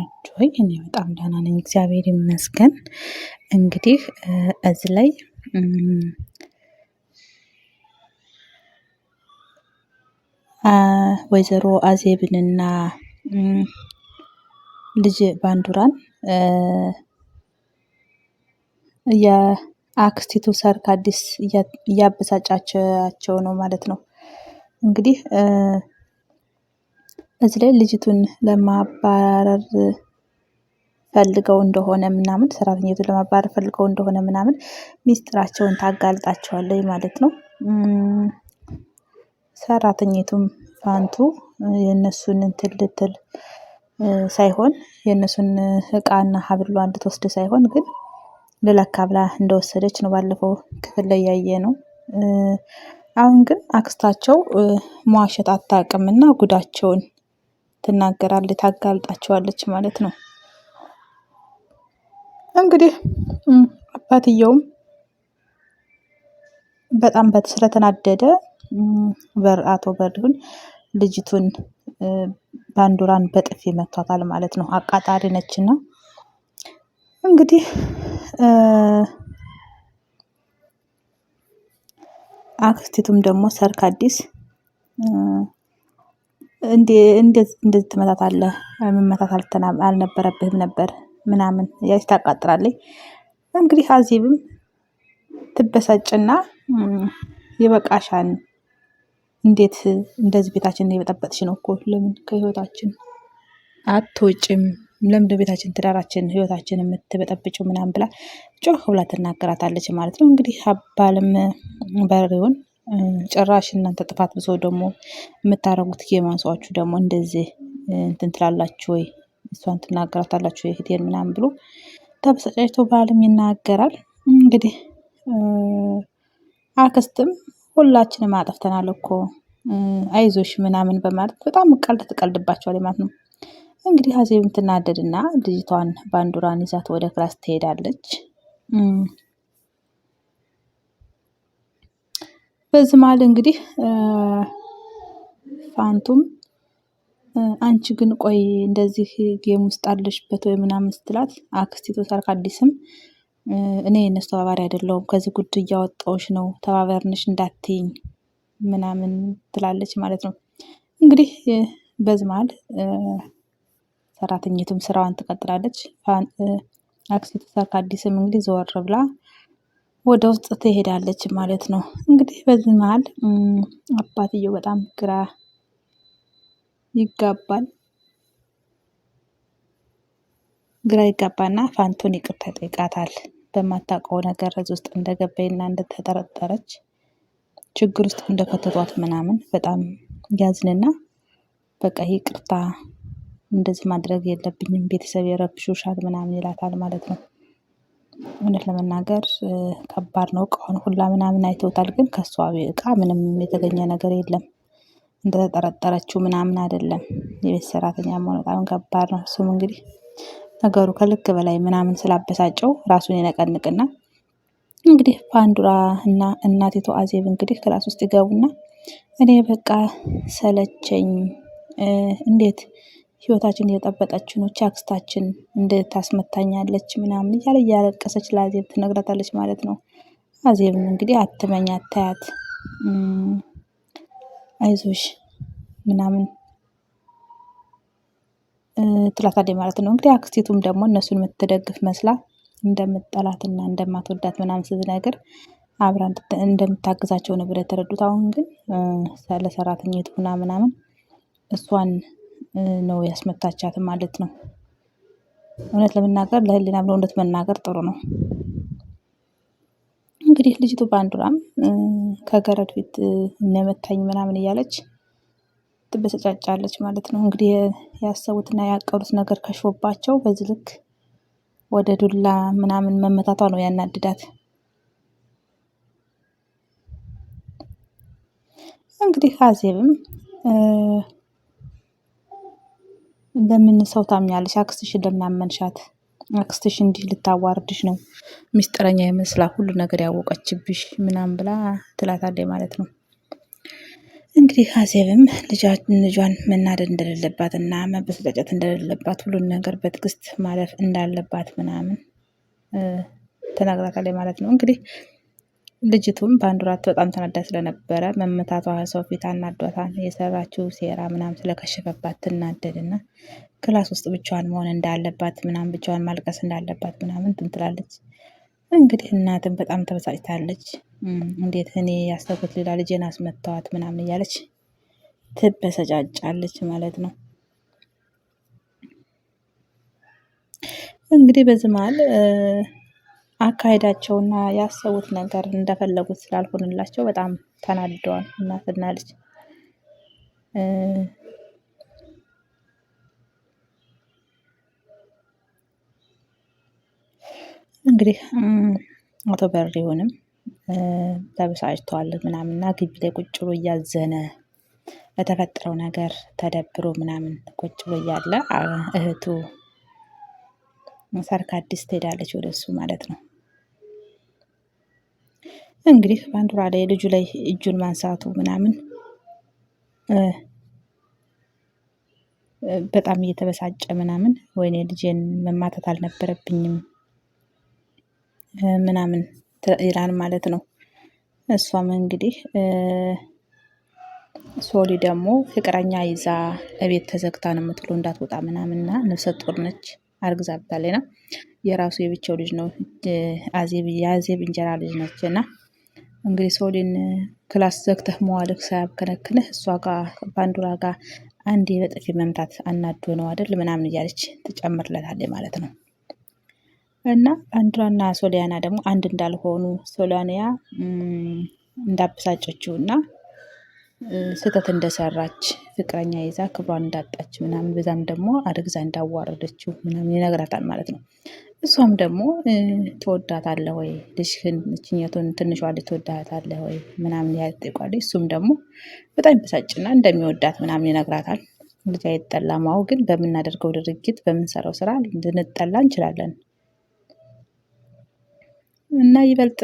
ናችሁ ወይ? እኔ በጣም ደህና ነኝ፣ እግዚአብሔር ይመስገን። እንግዲህ እዚህ ላይ ወይዘሮ አዜብንና ልጅ ባንዱራን የአክስቲቱ ሰርክ አዲስ እያበሳጫቸው ነው ማለት ነው። እንግዲህ እዚህ ላይ ልጅቱን ለማባረር ፈልገው እንደሆነ ምናምን ሰራተኛቱን ለማባረር ፈልገው እንደሆነ ምናምን ሚስጥራቸውን ታጋልጣቸዋለች ማለት ነው። ሰራተኛቱም ፋንቱ የእነሱን እንትን ልትል ሳይሆን የእነሱን እቃና ሀብሏ እንድትወስድ ሳይሆን ግን ልለካ ብላ እንደወሰደች ነው ባለፈው ክፍል ላይ ያየ ነው። አሁን ግን አክስታቸው መዋሸት አታውቅምና ጉዳቸውን ትናገራለች፣ ታጋልጣቸዋለች ማለት ነው። እንግዲህ አባትየውም በጣም ስለተናደደ አቶ በሪሁን ልጅቱን ባንዱራን በጥፊ መቷታል ማለት ነው። አቃጣሪ ነችና እንግዲህ አክስቲቱም ደግሞ ሰርክ አዲስ እንደዚህ ትመታታለህ፣ መመታት አልነበረብህም ነበር ምናምን ያች ታቃጥራለች። እንግዲህ አዜብም ትበሳጭና ይበቃሻል፣ እንዴት እንደዚህ ቤታችንን የበጠበጥሽ ነው እኮ፣ ለምን ከህይወታችን አትወጭም? ለምን ቤታችን፣ ትዳራችን፣ ህይወታችን የምትበጠብጭው ምናምን ብላ ጮህ ብላ ትናገራታለች ማለት ነው። እንግዲህ አባልም በሬውን ጭራሽ እናንተ ጥፋት ብሶ ደግሞ የምታረጉት የማንሷችሁ ደግሞ እንደዚህ እንትን ትላላችሁ ወይ፣ እሷን ትናገራታላችሁ ወይ እህቴን ምናምን ብሎ ተበሳጫጭቶ ባልም ይናገራል። እንግዲህ አክስትም ሁላችንም አጠፍተናል እኮ አይዞሽ ምናምን በማለት በጣም ቀልድ ትቀልድባቸዋል ማለት ነው። እንግዲህ አዜብም ትናደድና ልጅቷን ባንዱራን ይዛት ወደ ክላስ ትሄዳለች። በዚህ መሀል እንግዲህ ፋንቱም አንቺ ግን ቆይ እንደዚህ ጌም ውስጥ አለሽበት ወይ ምናምን ስትላት አክስቲቱ ሰርክ አዲስም እኔ የእነሱ ተባባሪ አይደለሁም፣ ከዚህ ጉድ እያወጣሁሽ ነው፣ ተባባሪነሽ እንዳትይኝ ምናምን ትላለች ማለት ነው። እንግዲህ በዚህ መሀል ሰራተኛቱም ስራዋን ትቀጥላለች። አክስቲቱ ሰርክ አዲስም እንግዲህ ዘወር ብላ ወደ ውስጥ ትሄዳለች ማለት ነው። እንግዲህ በዚህ መሀል አባትየው በጣም ግራ ይጋባና ፋንቱን ይቅርታ ይጠይቃታል። በማታውቀው ነገር እዚህ ውስጥ እንደገባይና እንደተጠረጠረች ችግር ውስጥ እንደከተቷት ምናምን በጣም ያዝንና በቃ ይቅርታ፣ እንደዚህ ማድረግ የለብኝም፣ ቤተሰብ የረብሹሻል ምናምን ይላታል ማለት ነው። እውነት ለመናገር ከባድ ነው። እቃውን ሁላ ምናምን አይተውታል፣ ግን ከሷ እቃ ምንም የተገኘ ነገር የለም። እንደተጠረጠረችው ምናምን አይደለም። የቤት ሰራተኛ መሆን በጣም ከባድ ነው። እሱም እንግዲህ ነገሩ ከልክ በላይ ምናምን ስላበሳጨው ራሱን ይነቀንቅና እንግዲህ ባንዱራ እና እናቲቱ አዜብ እንግዲህ ክላስ ውስጥ ይገቡና እኔ በቃ ሰለቸኝ፣ እንዴት ህይወታችን እየጠበጠች ነው፣ አክስታችን እንዴት ታስመታኛለች ምናምን እያለ እያለቀሰች ለአዜብ ትነግራታለች ማለት ነው። አዜብም እንግዲህ አትመኝ፣ አታያት፣ አይዞሽ ምናምን ትላታለች ማለት ነው። እንግዲህ አክስቲቱም ደግሞ እነሱን የምትደግፍ መስላ እንደምትጠላትና እንደማትወዳት ምናምን ስትነግር አብራ እንደምታግዛቸው ነበር የተረዱት። አሁን ግን ለሰራተኛይቱ ምናምን እሷን ነው ያስመታቻት ማለት ነው። እውነት ለመናገር ለህሊናም ለእውነት መናገር ጥሩ ነው። እንግዲህ ልጅቱ ባንዱራም ከገረድ ፊት እነመታኝ ምናምን እያለች ትበሰጫጫለች ማለት ነው። እንግዲህ ያሰቡትና ያቀዱት ነገር ከሽፎባቸው በዚህ ልክ ወደ ዱላ ምናምን መመታቷ ነው ያናድዳት። እንግዲህ አዜብም ለምን ሰው ታምኛለሽ? አክስትሽን ለምን አመንሻት? አክስትሽ እንዲህ ልታዋርድሽ ነው፣ ሚስጥረኛ ይመስላ ሁሉ ነገር ያወቀችብሽ ምናምን ብላ ትላታለች ማለት ነው። እንግዲህ አዜብም ልጇን መናደድ እንደሌለባት እና መበሳጨት እንደሌለባት ሁሉን ነገር በትዕግስት ማለፍ እንዳለባት ምናምን ተናግራታለች ማለት ነው። እንግዲህ ልጅቱም በአንዱራት በጣም ተናዳ ስለነበረ መመታቷ ሰው ፊት አናዷታል። የሰራችው ሴራ ምናምን ስለከሸፈባት ትናደድና ክላስ ውስጥ ብቻዋን መሆን እንዳለባት ምናምን ብቻዋን ማልቀስ እንዳለባት ምናምን ትንትላለች። እንግዲህ እናትም በጣም ተበሳጭታለች። እንዴት እኔ ያሰብኩት ሌላ ልጄን አስመታዋት ምናምን እያለች ትበሰጫጫለች ማለት ነው። እንግዲህ በዚህ መሀል አካሄዳቸውና ያሰቡት ነገር እንደፈለጉት ስላልሆንላቸው በጣም ተናደዋል እናትና ልጅ። እንግዲህ አቶ በሪሁንም ተበሳጭተዋል ምናምንና ግቢ ላይ ቁጭ ብሎ እያዘነ ለተፈጠረው ነገር ተደብሮ ምናምን ቁጭ ብሎ እያለ እህቱ ሰርካዲስ ትሄዳለች ወደሱ ማለት ነው። እንግዲህ ባንዲራ ላይ ልጁ ላይ እጁን ማንሳቱ ምናምን በጣም እየተበሳጨ ምናምን ወይኔ ልጄን መማታት አልነበረብኝም ምናምን ይላል ማለት ነው። እሷም እንግዲህ ሶሊ ደግሞ ፍቅረኛ ይዛ እቤት ተዘግታ ነው የምትውለው እንዳትወጣ ምናምንና ነፍሰ ጡር ነች፣ አርግዛብታለች። የራሱ የብቻው ልጅ ነው የአዜብ እንጀራ ልጅ ነች። እና እንግዲህ ሶሊን ክላስ ዘግተህ መዋልህ ሳያብከነክንህ እሷ ጋር ባንዱራ ጋር አንዴ በጥፊ መምታት አናዶ ነው አይደል ምናምን እያለች ትጨምርለታለች ማለት ነው። እና ባንዱራና ሶሊያና ደግሞ አንድ እንዳልሆኑ ሶሊያና እንዳበሳጨችው እና ስህተት እንደሰራች ፍቅረኛ ይዛ ክብሯን እንዳጣች ምናምን በዛም ደግሞ አርግዛ እንዳዋረደችው ምናምን ይነግራታል ማለት ነው። እሷም ደግሞ ትወዳታለህ ወይ ልጅህን እችኛቱን ትንሿ ልጅ ትወዳታለህ ወይ ምናምን ያጠይቋል። እሱም ደግሞ በጣም ይበሳጭና እንደሚወዳት ምናምን ይነግራታል። ልጅ አይጠላም፣ አዎ ግን በምናደርገው ድርጊት በምንሰራው ስራ ልንጠላ እንችላለን እና ይበልጥ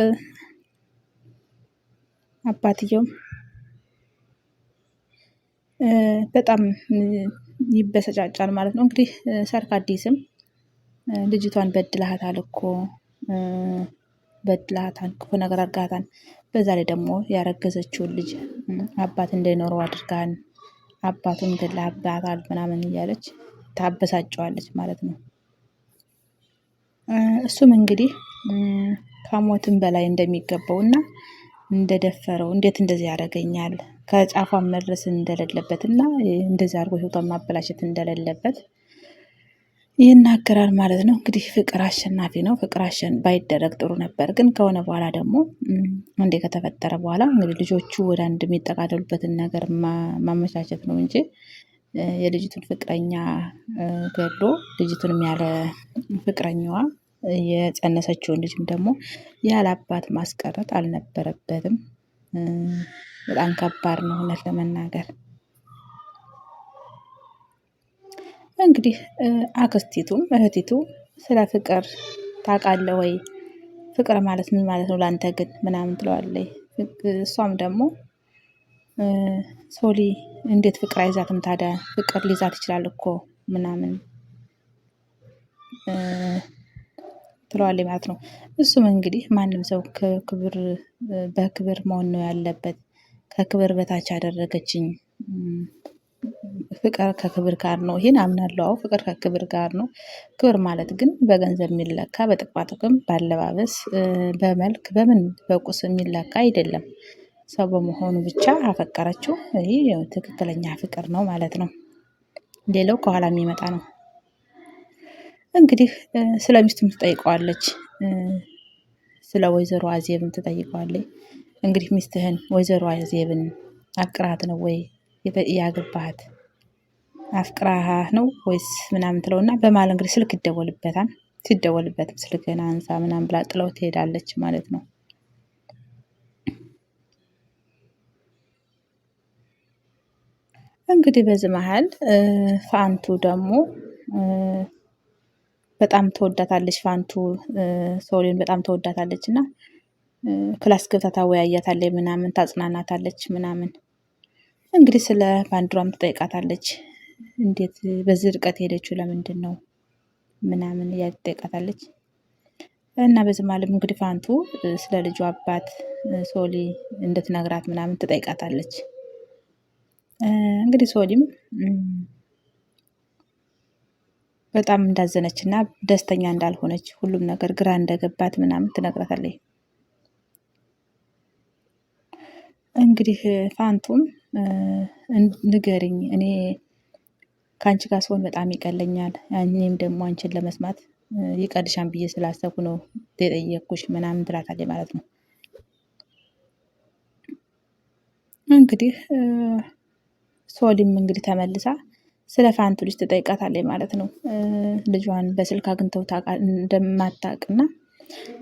አባትየውም በጣም ይበሰጫጫል ማለት ነው። እንግዲህ ሰርካዲስም ልጅቷን በድለሃታል እኮ በድለሃታል፣ ክፉ ነገር አድርጋታል። በዛ ላይ ደግሞ ያረገዘችውን ልጅ አባት እንዳይኖረው አድርጋን አባቱን ገድለህባታል ምናምን እያለች ታበሳጨዋለች ማለት ነው። እሱም እንግዲህ ከሞትም በላይ እንደሚገባውና እንደደፈረው እንዴት እንደዚህ ያደርገኛል ከጫፏን መድረስ እንደሌለበት እና እንደዚህ አድርጎ ህይወቷን ማበላሸት እንደሌለበት ይናገራል ማለት ነው። እንግዲህ ፍቅር አሸናፊ ነው። ፍቅር ባይደረግ ጥሩ ነበር፣ ግን ከሆነ በኋላ ደግሞ እንዴ ከተፈጠረ በኋላ እንግዲህ ልጆቹ ወደ አንድ የሚጠቃለሉበትን ነገር ማመቻቸት ነው እንጂ የልጅቱን ፍቅረኛ ገድሎ ልጅቱንም ያለ ፍቅረኛዋ የጸነሰችውን ልጅም ደግሞ ያለ አባት ማስቀረት አልነበረበትም። በጣም ከባድ ነው እውነት ለመናገር። እንግዲህ አክስቲቱም እህቲቱ ስለ ፍቅር ታውቃለህ ወይ? ፍቅር ማለት ምን ማለት ነው ላንተ ግን ምናምን ትለዋለች። እሷም ደግሞ ሶሊ እንዴት ፍቅር አይዛትም ታዲያ ፍቅር ሊይዛት ይችላል እኮ ምናምን ትለዋለች ማለት ነው። እሱም እንግዲህ ማንም ሰው በክብር መሆን ነው ያለበት፣ ከክብር በታች ያደረገችኝ ፍቅር ከክብር ጋር ነው። ይሄን አምናለሁ። አዎ ፍቅር ከክብር ጋር ነው። ክብር ማለት ግን በገንዘብ የሚለካ በጥቅማ ጥቅም፣ በአለባበስ፣ በመልክ፣ በምን በቁስ የሚለካ አይደለም። ሰው በመሆኑ ብቻ አፈቀረችው። ይህ ትክክለኛ ፍቅር ነው ማለት ነው። ሌላው ከኋላ የሚመጣ ነው። እንግዲህ ስለ ሚስቱም ትጠይቀዋለች። ስለ ወይዘሮ አዜብም ትጠይቀዋለች። እንግዲህ ሚስትህን ወይዘሮ አዜብን አፍቅራት ነው ወይ ያገባሃት? አፍቅራህ ነው ወይስ ምናምን ትለውና በመሀል እንግዲህ ስልክ ይደወልበታል። ሲደወልበትም ስልክህን አንሳ ምናምን ብላ ጥለው ትሄዳለች ማለት ነው። እንግዲህ በዚህ መሀል ፋንቱ ደግሞ በጣም ትወዳታለች። ፋንቱ ሶሊን በጣም ትወዳታለች እና ክላስ ገብታ ታወያያታለች ምናምን ታጽናናታለች ምናምን እንግዲህ ስለ ባንዲራም ትጠይቃታለች። እንዴት በዚህ ርቀት ሄደችው ለምንድን ነው ምናምን እያለች ትጠይቃታለች። እና በዚህ መሀልም እንግዲህ ፋንቱ ስለ ልጁ አባት ሶሊ እንድትነግራት ምናምን ትጠይቃታለች። እንግዲህ ሶሊም በጣም እንዳዘነች እና ደስተኛ እንዳልሆነች ሁሉም ነገር ግራ እንደገባት ምናምን ትነግራታለች። እንግዲህ ፋንቱም ንገሪኝ፣ እኔ ከአንቺ ጋር ስሆን በጣም ይቀለኛል፣ እኔም ደግሞ አንቺን ለመስማት ይቀልሻን ብዬ ስላሰብኩ ነው የጠየቅኩሽ ምናምን ትላታለች ማለት ነው። እንግዲህ ሶሊም እንግዲህ ተመልሳ ስለ ፋንቱ ልጅ ትጠይቃታለች ማለት ነው። ልጇን በስልክ አግኝተው እንደማታውቅና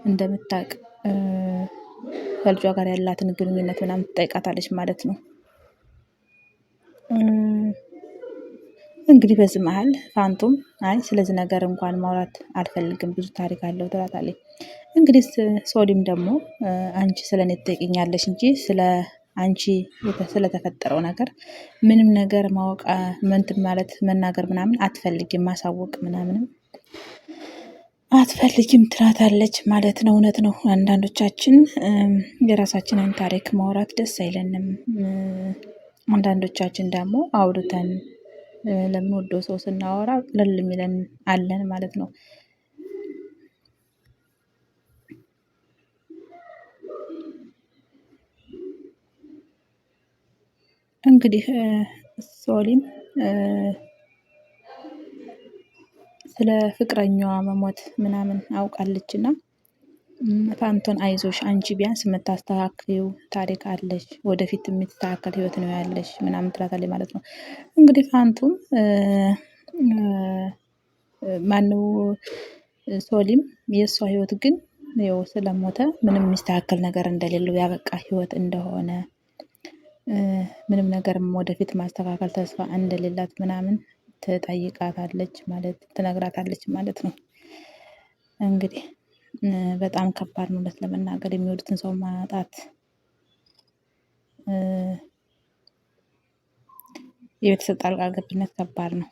እንደምታውቅ ከልጇ ጋር ያላትን ግንኙነት ምናምን ትጠይቃታለች ማለት ነው። እንግዲህ በዚህ መሀል ፋንቱም አይ ስለዚህ ነገር እንኳን ማውራት አልፈልግም ብዙ ታሪክ አለው ትላታለች። እንግዲህ ሶሊም ደግሞ አንቺ ስለኔ ትጠይቂኛለሽ እንጂ ስለ አንቺ ስለተፈጠረው ነገር ምንም ነገር ማወቅ እንትን ማለት መናገር ምናምን አትፈልጊም፣ ማሳወቅ ምናምንም አትፈልጊም ትላታለች ማለት ነው። እውነት ነው። አንዳንዶቻችን የራሳችንን ታሪክ ማውራት ደስ አይለንም። አንዳንዶቻችን ደግሞ አውርተን ለምንወደው ሰው ስናወራ ቅልል የሚለን አለን ማለት ነው። እንግዲህ ሶሊም ስለ ፍቅረኛዋ መሞት ምናምን አውቃለች እና ፋንቱን አይዞሽ አንቺ ቢያንስ የምታስተካክዪው ታሪክ አለሽ፣ ወደፊት የሚስተካከል ህይወት ነው ያለሽ ምናምን ትላታለች ማለት ነው። እንግዲህ ፋንቱም ማነው ሶሊም የእሷ ህይወት ግን ያው ስለሞተ ምንም የሚስተካከል ነገር እንደሌለው ያበቃ ህይወት እንደሆነ ምንም ነገርም ወደፊት ማስተካከል ተስፋ እንደሌላት ምናምን ትጠይቃታለች ማለት ትነግራታለች ማለት ነው። እንግዲህ በጣም ከባድ ነው እውነት ለመናገር የሚወዱትን ሰው ማጣት። የቤተሰብ ጣልቃ ገብነት ከባድ ነው።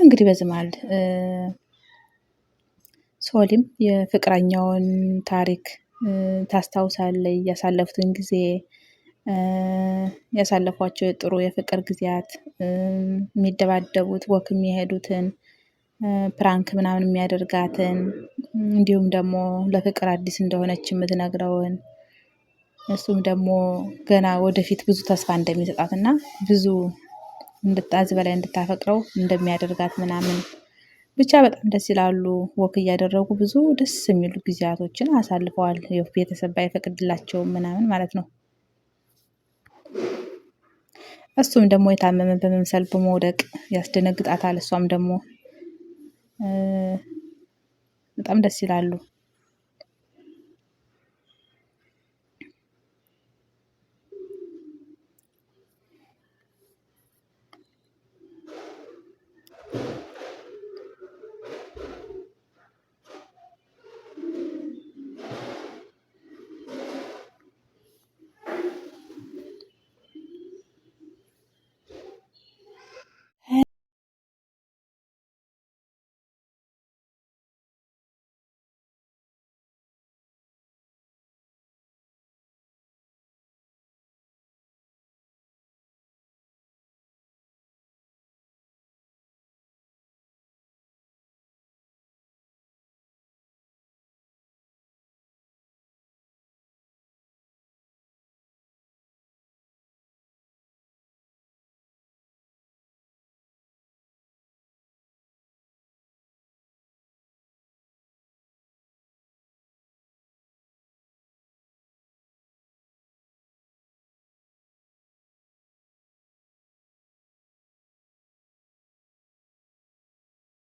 እንግዲህ በዚህ መሀል ሶሊም የፍቅረኛውን ታሪክ ታስታውሳለች። ያሳለፉትን ጊዜ ያሳለፏቸው ጥሩ የፍቅር ጊዜያት፣ የሚደባደቡት፣ ወክ የሚሄዱትን፣ ፕራንክ ምናምን የሚያደርጋትን እንዲሁም ደግሞ ለፍቅር አዲስ እንደሆነች የምትነግረውን እሱም ደግሞ ገና ወደፊት ብዙ ተስፋ እንደሚሰጣት እና ብዙ ከዚህ በላይ እንድታፈቅረው እንደሚያደርጋት ምናምን ብቻ በጣም ደስ ይላሉ። ወክ እያደረጉ ብዙ ደስ የሚሉ ጊዜያቶችን አሳልፈዋል። ቤተሰብ ባይፈቅድላቸውም ምናምን ማለት ነው። እሱም ደግሞ የታመመ በመምሰል በመውደቅ ያስደነግጣታል። እሷም ደግሞ በጣም ደስ ይላሉ።